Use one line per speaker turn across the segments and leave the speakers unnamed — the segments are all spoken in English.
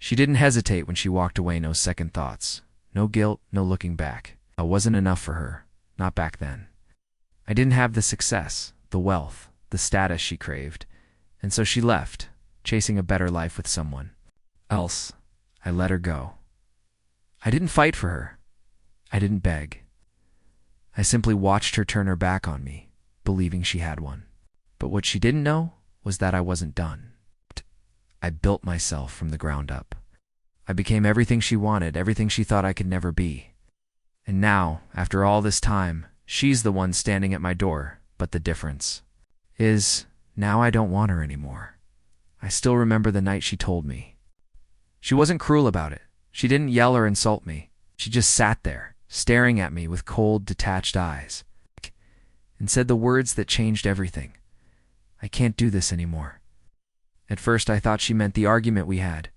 She didn't hesitate when she walked away, no second thoughts. No guilt, no looking back. I wasn't enough for her, not back then. I didn't have the success, the wealth, the status she craved, and so she left, chasing a better life with someone else. I let her go. I didn't fight for her. I didn't beg. I simply watched her turn her back on me, believing she had one. But what she didn't know was that I wasn't done. I built myself from the ground up. I became everything she wanted, everything she thought I could never be. And now, after all this time, she's the one standing at my door. But the difference is, now I don't want her anymore. I still remember the night she told me. She wasn't cruel about it. She didn't yell or insult me. She just sat there, staring at me with cold, detached eyes, and said the words that changed everything. I can't do this anymore. At first I thought she meant the argument we had.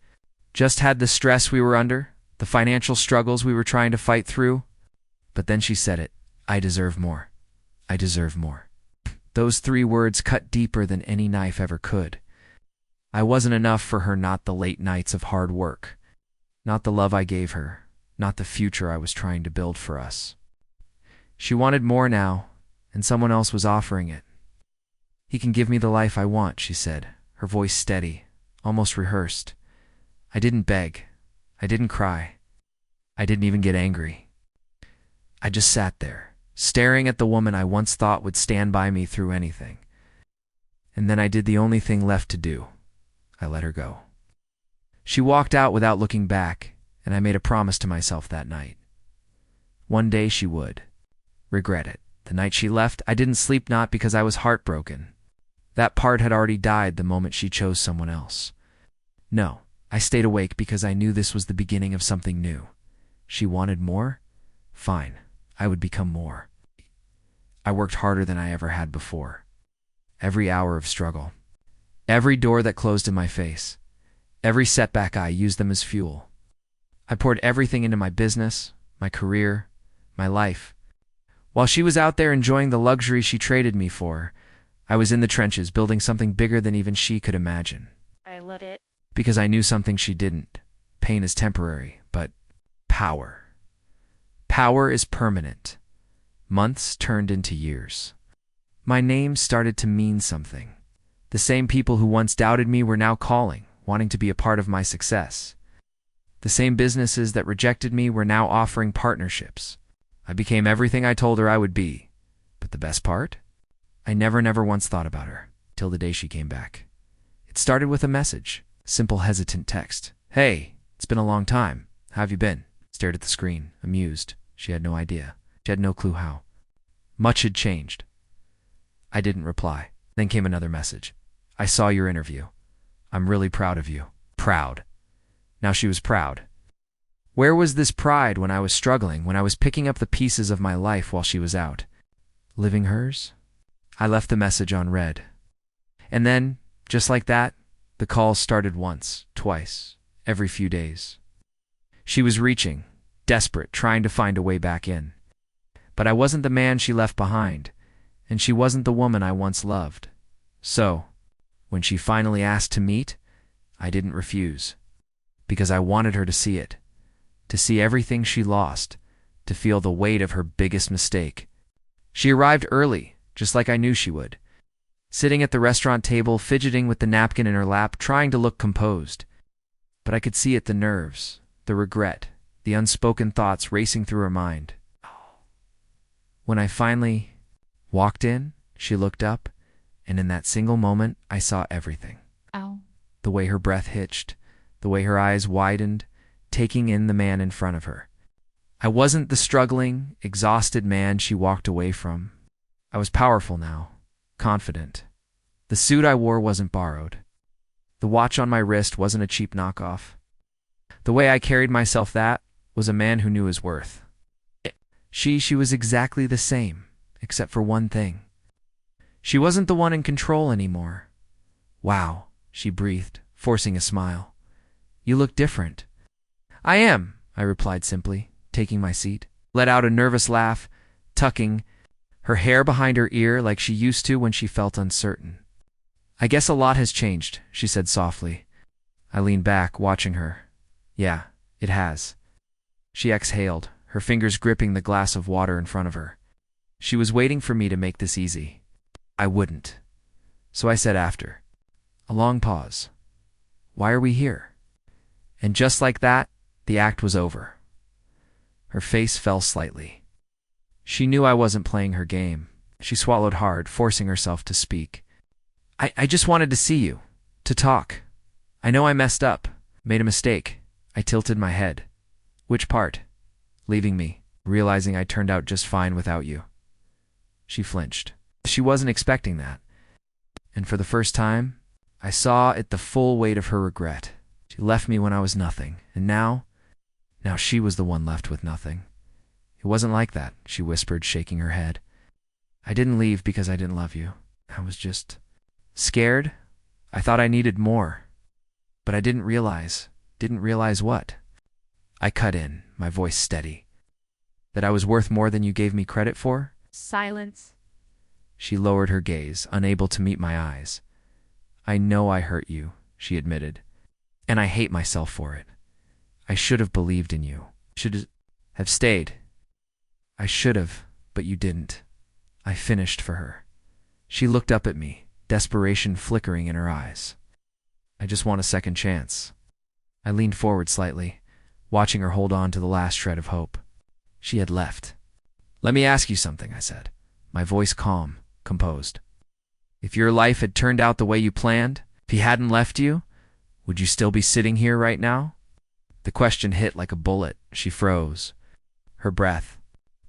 Just had the stress we were under, the financial struggles we were trying to fight through. But then she said it. I deserve more. I deserve more. Those 3 words cut deeper than any knife ever could. I wasn't enough for her, not the late nights of hard work, not the love I gave her, not the future I was trying to build for us. She wanted more now, and someone else was offering it. He can give me the life I want, she said, her voice steady, almost rehearsed. I didn't beg. I didn't cry. I didn't even get angry. I just sat there, staring at the woman I once thought would stand by me through anything. And then I did the only thing left to do. I let her go. She walked out without looking back, and I made a promise to myself that night. One day she would regret it. The night she left, I didn't sleep, not because I was heartbroken. That part had already died the moment she chose someone else. No, I stayed awake because I knew this was the beginning of something new. She wanted more? Fine, I would become more. I worked harder than I ever had before. Every hour of struggle. Every door that closed in my face. Every setback, I used them as fuel. I poured everything into my business, my career, my life. While she was out there enjoying the luxury she traded me for, I was in the trenches building something bigger than even she could imagine.
I let it.
Because I knew something she didn't. Pain is temporary, but power. Power is permanent. Months turned into years. My name started to mean something. The same people who once doubted me were now calling, wanting to be a part of my success. The same businesses that rejected me were now offering partnerships. I became everything I told her I would be. But the best part? I never once thought about her, till the day she came back. It started with a message, simple hesitant text. Hey, it's been a long time. How have you been? Stared at the screen, amused. She had no idea. She had no clue how. Much had changed. I didn't reply. Then came another message. I saw your interview. I'm really proud of you. Proud. Now she was proud. Where was this pride when I was struggling, when I was picking up the pieces of my life while she was out? Living hers? I left the message unread. And then, just like that, the calls started once, twice, every few days. She was reaching, desperate, trying to find a way back in. But I wasn't the man she left behind, and she wasn't the woman I once loved. So, when she finally asked to meet, I didn't refuse. Because I wanted her to see it. To see everything she lost. To feel the weight of her biggest mistake. She arrived early, just like I knew she would. Sitting at the restaurant table, fidgeting with the napkin in her lap, trying to look composed. But I could see it, the nerves, the regret, the unspoken thoughts racing through her mind. When I finally walked in, she looked up, and in that single moment, I saw everything.
Ow.
The way her breath hitched, the way her eyes widened, taking in the man in front of her. I wasn't the struggling, exhausted man she walked away from. I was powerful now, confident. The suit I wore wasn't borrowed. The watch on my wrist wasn't a cheap knockoff. The way I carried myself, that was a man who knew his worth. She was exactly the same, except for one thing. She wasn't the one in control anymore. Wow, she breathed, forcing a smile. You look different. I am, I replied simply, taking my seat. Let out a nervous laugh, tucking her hair behind her ear like she used to when she felt uncertain. I guess a lot has changed, she said softly. I leaned back, watching her. Yeah, it has. She exhaled, her fingers gripping the glass of water in front of her. She was waiting for me to make this easy. I wouldn't. So I said after a long pause, "Why are we here?" And just like that, the act was over. Her face fell slightly. She knew I wasn't playing her game. She swallowed hard, forcing herself to speak. I just wanted to see you, to talk. I know I messed up, made a mistake." I tilted my head. "Which part?" "Leaving me, realizing I turned out just fine without you." She flinched. She wasn't expecting that. And for the first time, I saw it the full weight of her regret. She left me when I was nothing, and now she was the one left with nothing. "It wasn't like that," she whispered, shaking her head. "I didn't leave because I didn't love you. I was just scared. I thought I needed more. But I didn't realize what?" I cut in, my voice steady. "That I was worth more than you gave me credit for?"
Silence.
She lowered her gaze, unable to meet my eyes. "I know I hurt you," she admitted, "and I hate myself for it. I should have believed in you. Should have stayed. I should have, but you didn't." I finished for her. She looked up at me, desperation flickering in her eyes. "I just want a second chance." I leaned forward slightly, watching her hold on to the last shred of hope. She had left. "Let me ask you something," I said, my voice calm, composed. "If your life had turned out the way you planned, if he hadn't left you, would you still be sitting here right now?" The question hit like a bullet. She froze. Her breath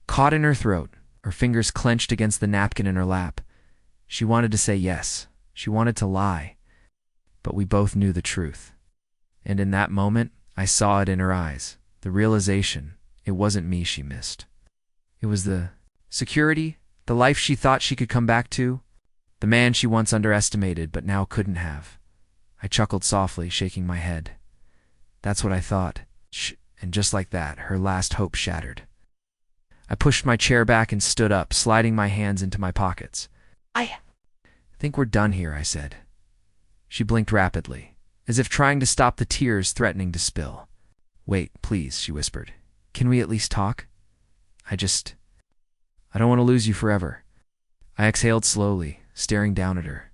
caught in her throat, her fingers clenched against the napkin in her lap. She wanted to say yes. She wanted to lie. But we both knew the truth. And in that moment, I saw it in her eyes, the realization it wasn't me she missed. It was the security, the life she thought she could come back to, the man she once underestimated but now couldn't have. I chuckled softly, shaking my head. That's what I thought. And just like that, her last hope shattered. I pushed my chair back and stood up, sliding my hands into my pockets. "I think we're done here," I said. She blinked rapidly, as if trying to stop the tears threatening to spill. "Wait, please," she whispered. "Can we at least talk? I don't want to lose you forever." I exhaled slowly, staring down at her.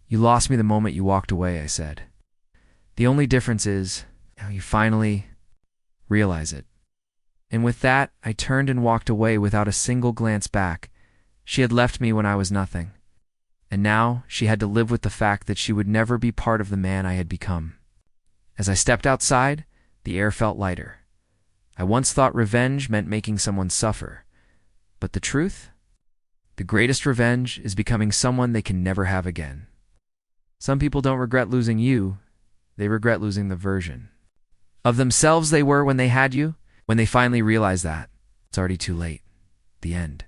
"You lost me the moment you walked away," I said. "The only difference is, now you finally realize it." And with that, I turned and walked away without a single glance back. She had left me when I was nothing. And now she had to live with the fact that she would never be part of the man I had become. As I stepped outside, the air felt lighter. I once thought revenge meant making someone suffer. But the truth? The greatest revenge is becoming someone they can never have again. Some people don't regret losing you. They regret losing the version of themselves they were when they had you. When they finally realize that, it's already too late. The end.